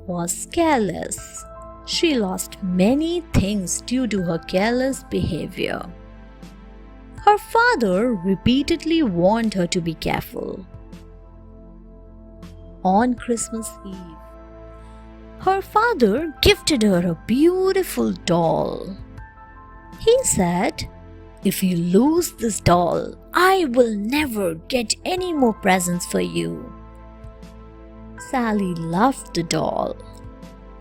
was careless. She lost many things due to her careless behavior. Her father repeatedly warned her to be careful. On Christmas Eve, her father gifted her a beautiful doll. He said, "If you lose this doll, I will never get any more presents for you." Sally loved the doll.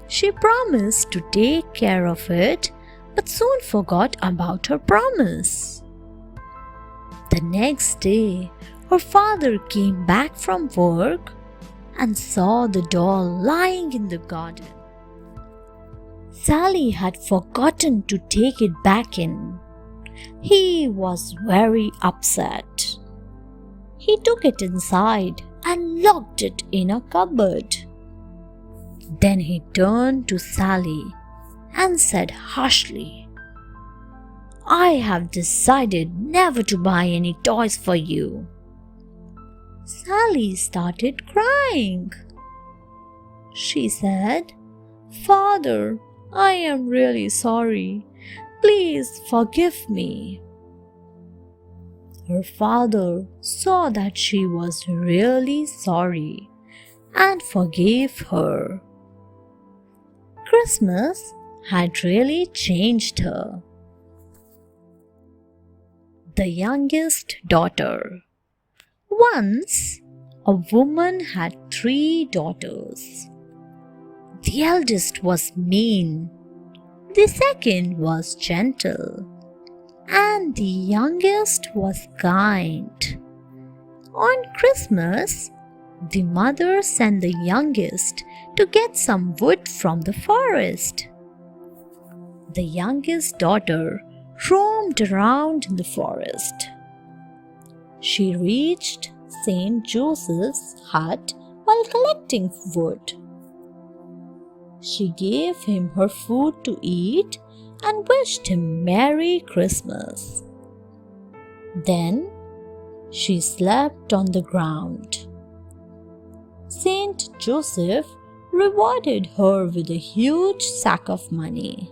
She promised to take care of it, but soon forgot about her promise. The next day, her father came back from work and saw the doll lying in the garden. Sally had forgotten to take it back in. He was very upset. He took it inside and locked it in a cupboard. Then he turned to Sally and said harshly, "I have decided never to buy any toys for you." Sally started crying. She said, "Father, I am really sorry. Please forgive me." Her father saw that she was really sorry and forgave her. Christmas had really changed her. The youngest daughter. Once, a woman had 3 daughters. The eldest was mean, the second was gentle, and the youngest was kind. On Christmas, the mother sent the youngest to get some wood from the forest. The youngest daughter roamed around in the forest. She reached St. Joseph's hut while collecting wood. She gave him her food to eat and wished him Merry Christmas. Then she slept on the ground. St. Joseph rewarded her with a huge sack of money.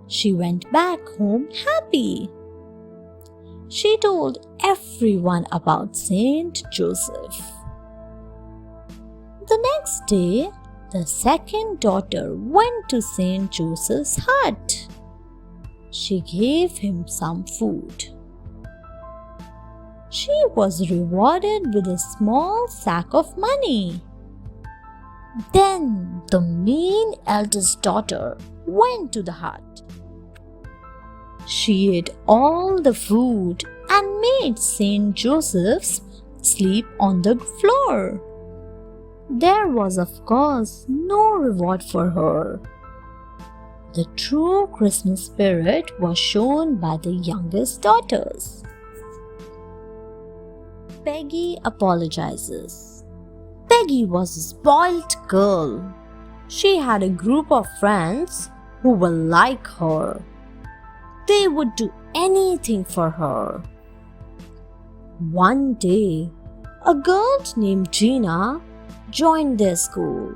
She went back home happy. She told everyone about St. Joseph. The next day, the second daughter went to St. Joseph's hut. She gave him some food. She was rewarded with a small sack of money. Then the mean eldest daughter went to the hut. She ate all the food and made St. Joseph's sleep on the floor. There was, of course, no reward for her. The true Christmas spirit was shown by the youngest daughters. Peggy apologizes. Peggy was a spoilt girl. She had a group of friends who were like her. They would do anything for her. One day, a girl named Gina joined their school.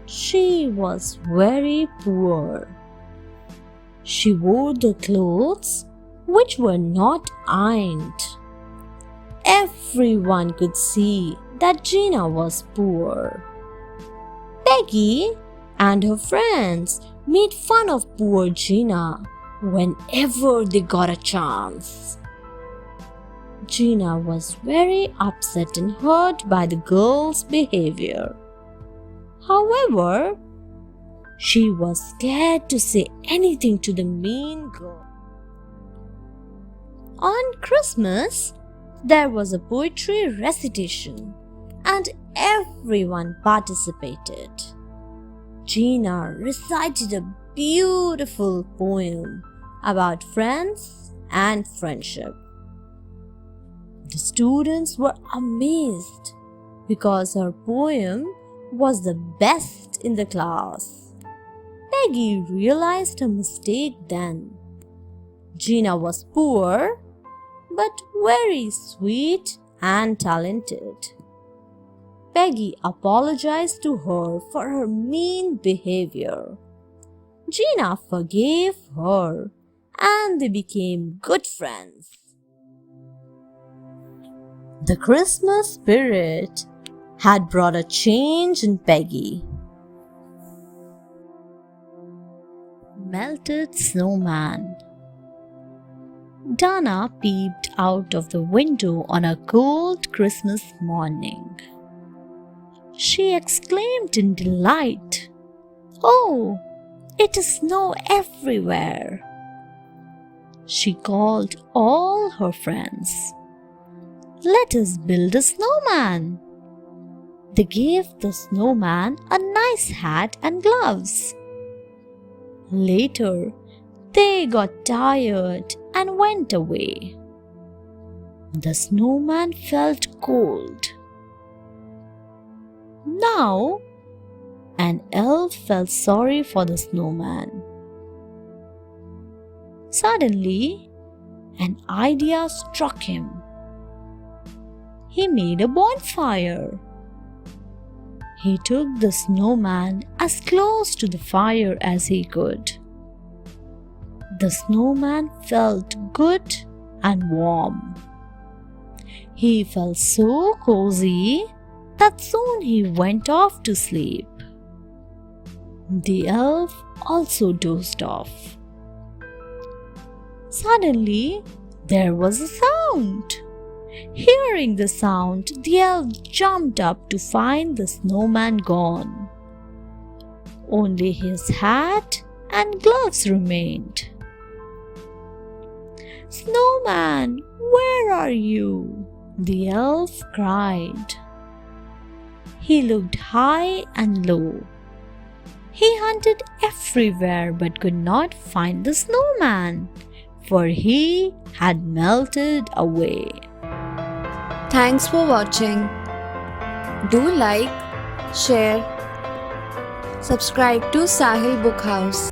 She was very poor. She wore the clothes which were not ironed. Everyone could see that Gina was poor. Peggy and her friends made fun of poor Gina whenever they got a chance. Gina was very upset and hurt by the girl's behavior. However, she was scared to say anything to the mean girl. On Christmas, there was a poetry recitation and everyone participated. Gina recited a beautiful poem about friends and friendship. The students were amazed because her poem was the best in the class. Peggy realized her mistake then. Gina was poor, but very sweet and talented. Peggy apologized to her for her mean behavior. Gina forgave her and they became good friends. The Christmas spirit had brought a change in Peggy. Melted Snowman. Dana peeped out of the window on a cold Christmas morning. She exclaimed in delight, "Oh, it is snow everywhere!" She called all her friends. "Let us build a snowman." They gave the snowman a nice hat and gloves. Later, they got tired and went away. The snowman felt cold. Now, an elf felt sorry for the snowman. Suddenly, an idea struck him. He made a bonfire. He took the snowman as close to the fire as he could. The snowman felt good and warm. He felt so cozy that soon he went off to sleep. The elf also dozed off. Suddenly, there was a sound. Hearing the sound, the elf jumped up to find the snowman gone. Only his hat and gloves remained. "Snowman, where are you?" the elf cried. He looked high and low. He hunted everywhere but could not find the snowman, for he had melted away. Thanks for watching. Do like, share, subscribe to Sahil Book House.